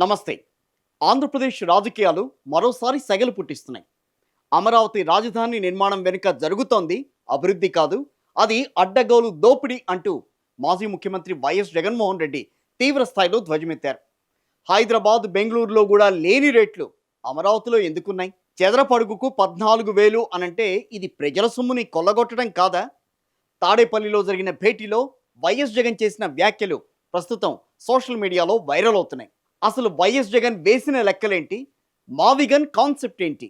నమస్తే. ఆంధ్రప్రదేశ్ రాజకీయాలు మరోసారి సెగలు పుట్టిస్తున్నాయి. అమరావతి రాజధాని నిర్మాణం వెనుక జరుగుతోంది అభివృద్ధి కాదు, అది అడ్డగోలు దోపిడీ అంటూ మాజీ ముఖ్యమంత్రి వైఎస్ జగన్మోహన్ రెడ్డి తీవ్ర స్థాయిలో ధ్వజమెత్తారు. హైదరాబాద్, బెంగళూరులో కూడా లేని రేట్లు అమరావతిలో ఎందుకున్నాయి? చదరపడుగుకు 14,000 అనంటే ఇది ప్రజల సొమ్ముని కొల్లగొట్టడం కాదా? తాడేపల్లిలో జరిగిన భేటీలో వైఎస్ జగన్ చేసిన వ్యాఖ్యలు ప్రస్తుతం సోషల్ మీడియాలో వైరల్ అవుతున్నాయి. అసలు వైఎస్ జగన్ వేసిన లెక్కలేంటి? మావిగన్ కాన్సెప్ట్ ఏంటి?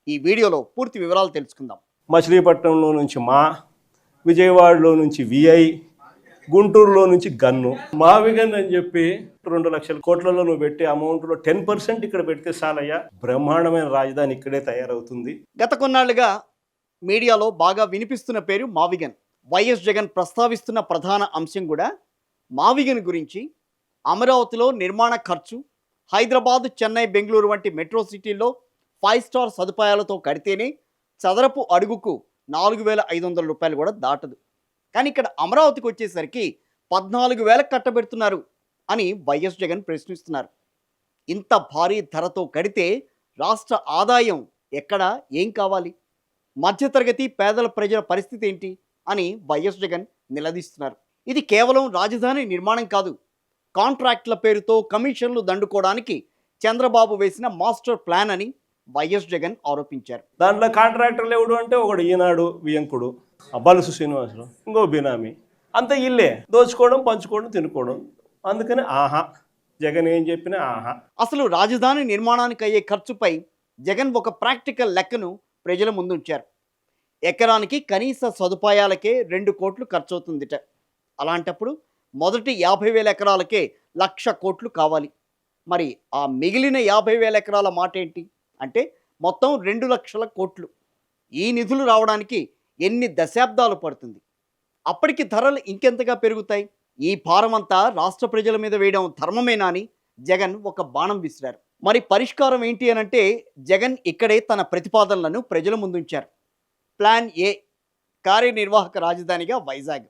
ఈ వీడియోలో పూర్తి వివరాలు తెలుసుకుందాం. మచిలీపట్నంలో నుంచి విజయవాడలో నుంచి విఐ, గుంటూరులో నుంచి గన్ను. మావిగన్ అని చెప్పి 2 లక్షల కోట్లలో నువ్వు పెట్టే అమౌంట్లో 10% ఇక్కడ పెడితే చాలయ్యా, బ్రహ్మాండమైన రాజధాని ఇక్కడే తయారవుతుంది. గత కొన్నాళ్లుగా మీడియాలో బాగా వినిపిస్తున్న పేరు మావిగన్. వైఎస్ జగన్ ప్రస్తావిస్తున్న ప్రధాన అంశం కూడా మావిగన్ గురించి. అమరావతిలో నిర్మాణ ఖర్చు హైదరాబాద్, చెన్నై, బెంగళూరు వంటి మెట్రో సిటీల్లో 5 స్టార్ సదుపాయాలతో కడితేనే చదరపు అడుగుకు 4,500 రూపాయలు కూడా దాటదు. కానీ ఇక్కడ అమరావతికి వచ్చేసరికి 14,000 కట్టబెడుతున్నారు అని వైఎస్ జగన్ ప్రశ్నిస్తున్నారు. ఇంత భారీ ధరతో కడితే రాష్ట్ర ఆదాయం ఎక్కడ, ఏం కావాలి? మధ్యతరగతి పేదల ప్రజల పరిస్థితి ఏంటి అని వైఎస్ జగన్ నిలదీస్తున్నారు. ఇది కేవలం రాజధాని నిర్మాణం కాదు, కాంట్రాక్ట్ల పేరుతో కమిషన్లు దండుకోవడానికి చంద్రబాబు వేసిన మాస్టర్ ప్లాన్ అని వైఎస్ జగన్ ఆరోపించారు. దాంట్లో కాంట్రాక్టర్లు ఎవడు అంటే ఒకడు ఈనాడు వియంకుడు, అబ్బాలసు శ్రీనివాసరావు, ఇంకో బినామీ, అంత ఇల్లే దోచుకోవడం, పంచుకోవడం, తినుకోవడం. అందుకని జగన్ ఏం చెప్పినా అసలు రాజధాని నిర్మాణానికి అయ్యే ఖర్చుపై జగన్ ఒక ప్రాక్టికల్ లెక్కను ప్రజల ముందుంచారు. ఎకరానికి కనీస సదుపాయాలకే 2 కోట్లు ఖర్చు అవుతుందిట. అలాంటప్పుడు మొదటి 50,000 ఎకరాలకే 1,00,000 కోట్లు కావాలి. మరి ఆ మిగిలిన 50,000 ఎకరాల మాట ఏంటి అంటే మొత్తం 2,00,000 కోట్లు. ఈ నిధులు రావడానికి ఎన్ని దశాబ్దాలు పడుతుంది? అప్పటికి ధరలు ఇంకెంతగా పెరుగుతాయి? ఈ భారమంతా రాష్ట్ర ప్రజల మీద వేయడం ధర్మమేనా అని జగన్ ఒక బాణం విసిరారు. మరి పరిష్కారం ఏంటి అనంటే జగన్ ఇక్కడే తన ప్రతిపాదనలను ప్రజల ముందుంచారు. ప్లాన్ ఏ, కార్యనిర్వాహక రాజధానిగా వైజాగ్.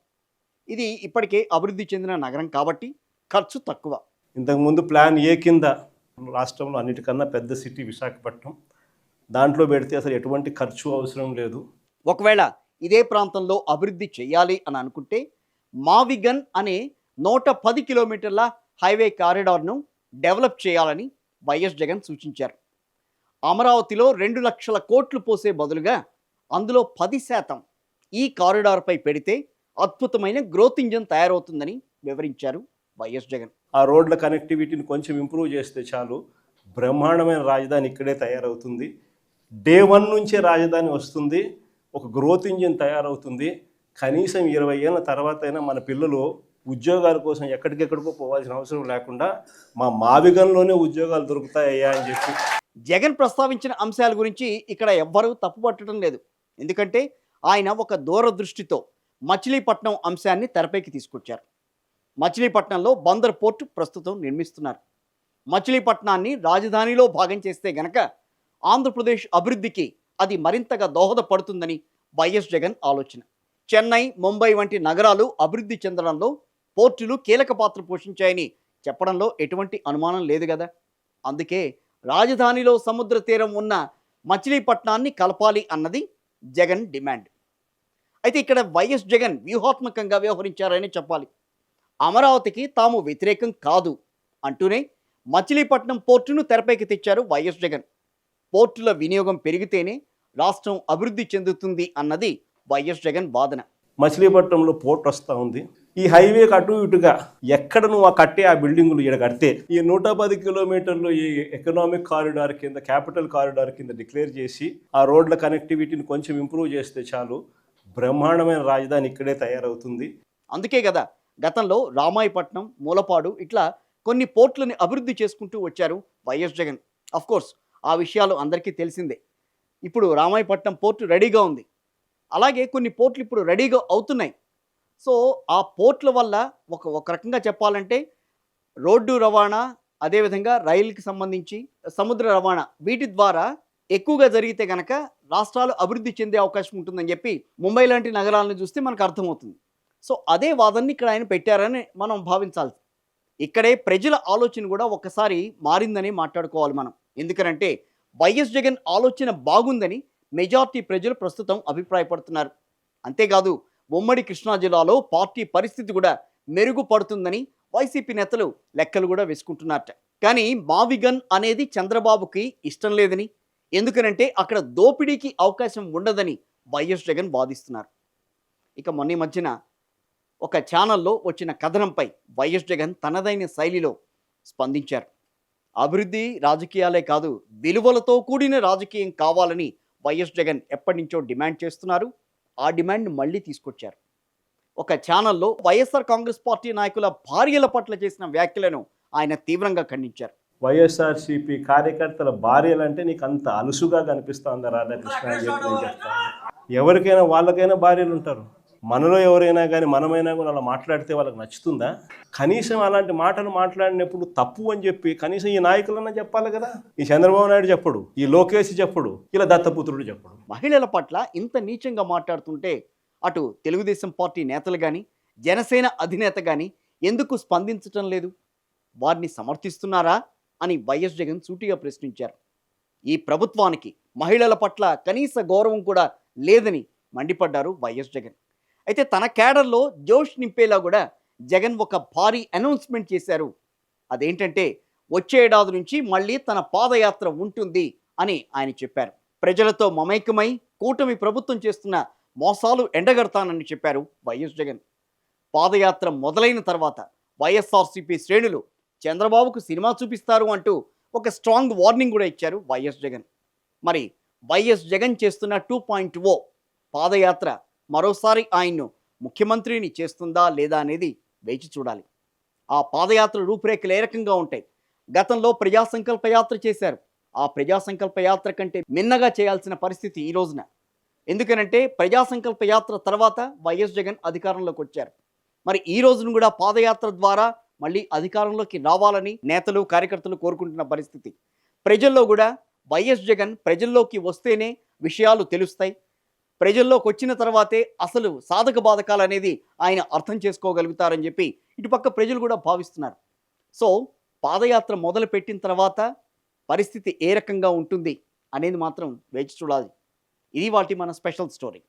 ఇది ఇప్పటికే అభివృద్ధి చెందిన నగరం కాబట్టి ఖర్చు తక్కువ. ఇంతకుముందు ప్లాన్ ఏ కింద రాష్ట్రంలో అన్నిటికన్నా పెద్ద సిటీ విశాఖపట్నం, దాంట్లో పెడితే అసలు ఎటువంటి ఖర్చు అవసరం లేదు. ఒకవేళ ఇదే ప్రాంతంలో అభివృద్ధి చేయాలి అని అనుకుంటే మావిగన్ అనే 110 కిలోమీటర్ల హైవే కారిడార్ను డెవలప్ చేయాలని వైఎస్ జగన్ సూచించారు. అమరావతిలో 2,00,000 కోట్లు పోసే బదులుగా అందులో 10% ఈ కారిడార్పై పెడితే అద్భుతమైన గ్రోత్ ఇంజన్ తయారవుతుందని వివరించారు వైఎస్ జగన్. ఆ రోడ్ల కనెక్టివిటీని కొంచెం ఇంప్రూవ్ చేస్తే చాలు, బ్రహ్మాండమైన రాజధాని ఇక్కడే తయారవుతుంది. డే 1 నుంచే రాజధాని వస్తుంది, ఒక గ్రోత్ ఇంజిన్ తయారవుతుంది. కనీసం 20 ఏళ్ళ తర్వాత అయినా మన పిల్లలు ఉద్యోగాల కోసం ఎక్కడికెక్కడికో పోవాల్సిన అవసరం లేకుండా మా మావిగన్లోనే ఉద్యోగాలు దొరుకుతాయ్యా అని చెప్పి జగన్ ప్రస్తావించిన అంశాల గురించి ఇక్కడ ఎవ్వరూ తప్పుపట్టడం లేదు. ఎందుకంటే ఆయన ఒక దూరదృష్టితో మచిలీపట్నం అంశాన్ని తెరపైకి తీసుకొచ్చారు. మచిలీపట్నంలో బందర్ పోర్టు ప్రస్తుతం నిర్మిస్తున్నారు. మచిలీపట్నాన్ని రాజధానిలో భాగం చేస్తే గనక ఆంధ్రప్రదేశ్ అభివృద్ధికి అది మరింతగా దోహదపడుతుందని వైఎస్ జగన్ ఆలోచన. చెన్నై, ముంబై వంటి నగరాలు అభివృద్ధి చెందడంలో పోర్టులు కీలక పాత్ర పోషించాయని చెప్పడంలో ఎటువంటి అనుమానం లేదు కదా. అందుకే రాజధానిలో సముద్ర తీరం ఉన్న మచిలీపట్నాన్ని కలపాలి అన్నది జగన్ డిమాండ్. అయితే ఇక్కడ వైఎస్ జగన్ వ్యూహాత్మకంగా వ్యవహరించారని చెప్పాలి. అమరావతికి తాము వ్యతిరేకం కాదు అంటూనే మచిలీపట్నం పోర్టును తెరపైకి తెచ్చారు వైఎస్ జగన్. పోర్టుల వినియోగం పెరిగితేనే రాష్ట్రం అభివృద్ధి చెందుతుంది అన్నది వైఎస్ జగన్ వాదన. మచిలీపట్నంలో పోర్ట్ వస్తూ ఉంది, ఈ హైవేకి అటు ఇటుగా ఎక్కడ నువ్వు ఆ బిల్డింగులు ఇక్కడ కడితే ఈ 110 కిలోమీటర్లు ఈ ఎకనామిక్ కారిడార్ కింద, క్యాపిటల్ కారిడార్ కింద డిక్లేర్ చేసి ఆ రోడ్ల కనెక్టివిటీని కొంచెం ఇంప్రూవ్ చేస్తే చాలు, బ్రహ్మాండమైన రాజధాని ఇక్కడే తయారవుతుంది. అందుకే కదా గతంలో రామాయపట్నం, మూలపాడు ఇట్లా కొన్ని పోర్టులని అభివృద్ధి చేసుకుంటూ వచ్చారు వైఎస్ జగన్. అఫ్కోర్స్ ఆ విషయాలు అందరికీ తెలిసిందే. ఇప్పుడు రామాయపట్నం పోర్టు రెడీగా ఉంది, అలాగే కొన్ని పోర్టులు ఇప్పుడు రెడీగా అవుతున్నాయి. సో ఆ పోర్టుల వల్ల ఒక రకంగా చెప్పాలంటే రోడ్డు రవాణా, అదేవిధంగా రైలుకి సంబంధించి సముద్ర రవాణా, వీటి ద్వారా ఎక్కువగా జరిగితే కనుక రాష్ట్రాలు అభివృద్ధి చెందే అవకాశం ఉంటుందని చెప్పి ముంబై లాంటి నగరాలను చూస్తే మనకు అర్థమవుతుంది. సో అదే వాదనని ఇక్కడ ఆయన పెట్టారని మనం భావించాలి. ఇక్కడే ప్రజల ఆలోచన కూడా ఒకసారి మారిందని మాట్లాడుకోవాలి మనం. ఎందుకనంటే వైఎస్ జగన్ ఆలోచన బాగుందని మెజార్టీ ప్రజలు ప్రస్తుతం అభిప్రాయపడుతున్నారు. అంతేకాదు ఉమ్మడి కృష్ణా జిల్లాలో పార్టీ పరిస్థితి కూడా మెరుగుపడుతుందని వైసీపీ నేతలు లెక్కలు కూడా వేసుకుంటున్నారట. కానీ మావిగన్ అనేది చంద్రబాబుకి ఇష్టం లేదని, ఎందుకనంటే అక్కడ దోపిడీకి అవకాశం ఉండదని వైఎస్ జగన్ వాదిస్తున్నారు. ఇక మొన్న మధ్యన ఒక ఛానల్లో వచ్చిన కథనంపై వైఎస్ జగన్ తనదైన శైలిలో స్పందించారు. అభివృద్ధి రాజకీయాలే కాదు, విలువలతో కూడిన రాజకీయం కావాలని వైఎస్ జగన్ ఎప్పటి నుంచో డిమాండ్ చేస్తున్నారు. ఆ డిమాండ్ మళ్ళీ తీసుకొచ్చారు. ఒక ఛానల్లో వైఎస్ఆర్ కాంగ్రెస్ పార్టీ నాయకుల భార్యల పట్ల చేసిన వ్యాఖ్యలను ఆయన తీవ్రంగా ఖండించారు. వైఎస్ఆర్సీపీ కార్యకర్తల భార్యలంటే నీకు అంత అలుసుగా కనిపిస్తుందా రాధాకృష్ణ అని చెప్పి నేను చెప్తాను. ఎవరికైనా వాళ్ళకైనా భార్యలు ఉంటారు. మనలో ఎవరైనా కానీ మనమైనా కూడా అలా మాట్లాడితే వాళ్ళకి నచ్చుతుందా? కనీసం అలాంటి మాటలు మాట్లాడినప్పుడు తప్పు అని చెప్పి కనీసం ఈ నాయకులన్నా చెప్పాలి కదా. ఈ చంద్రబాబు నాయుడు చెప్పడు, ఈ లోకేష్ చెప్పడు, ఇలా దత్తపుత్రుడు చెప్పడు. మహిళల పట్ల ఇంత నీచంగా మాట్లాడుతుంటే అటు తెలుగుదేశం పార్టీ నేతలు కానీ జనసేన అధినేత కానీ ఎందుకు స్పందించటం లేదు? వారిని సమర్థిస్తున్నారా అని వైఎస్ జగన్ సూటిగా ప్రశ్నించారు. ఈ ప్రభుత్వానికి మహిళల పట్ల కనీస గౌరవం కూడా లేదని మండిపడ్డారు వైఎస్ జగన్. అయితే తన క్యాడర్లో జోష్ నింపేలా కూడా జగన్ ఒక భారీ అనౌన్స్మెంట్ చేశారు. అదేంటంటే వచ్చే ఏడాది నుంచి మళ్ళీ తన పాదయాత్ర ఉంటుంది అని ఆయన చెప్పారు. ప్రజలతో మమేకమై కూటమి ప్రభుత్వం చేస్తున్న మోసాలు ఎండగడతానని చెప్పారు వైఎస్ జగన్. పాదయాత్ర మొదలైన తర్వాత వైఎస్ఆర్సీపీ శ్రేణులు చంద్రబాబుకు సినిమా చూపిస్తారు అంటూ ఒక స్ట్రాంగ్ వార్నింగ్ కూడా ఇచ్చారు వైఎస్ జగన్. మరి వైఎస్ జగన్ చేస్తున్న 2.0 పాదయాత్ర మరోసారి ఆయన్ను ముఖ్యమంత్రిని చేస్తుందా లేదా అనేది వేచి చూడాలి. ఆ పాదయాత్ర రూపురేఖలు ఏ రకంగా ఉంటాయి? గతంలో ప్రజా సంకల్ప యాత్ర చేశారు. ఆ ప్రజా సంకల్ప యాత్ర కంటే మిన్నగా చేయాల్సిన పరిస్థితి ఈ రోజున. ఎందుకనంటే ప్రజా సంకల్ప యాత్ర తర్వాత వైఎస్ జగన్ అధికారంలోకి వచ్చారు. మరి ఈ రోజును కూడా పాదయాత్ర ద్వారా మళ్ళీ అధికారంలోకి రావాలని నేతలు కార్యకర్తలు కోరుకుంటున్న పరిస్థితి. ప్రజల్లో కూడా వైఎస్ జగన్ ప్రజల్లోకి వస్తేనే విషయాలు తెలుస్తాయి, ప్రజల్లోకి వచ్చిన తర్వాతే అసలు సాధక బాధకాలు అనేది ఆయన అర్థం చేసుకోగలుగుతారని చెప్పి ఇటుపక్క ప్రజలు కూడా భావిస్తున్నారు. సో పాదయాత్ర మొదలు పెట్టిన తర్వాత పరిస్థితి ఏ రకంగా ఉంటుంది అనేది మాత్రం వేచి చూడాలి. ఇది వాటి మన స్పెషల్ స్టోరీ.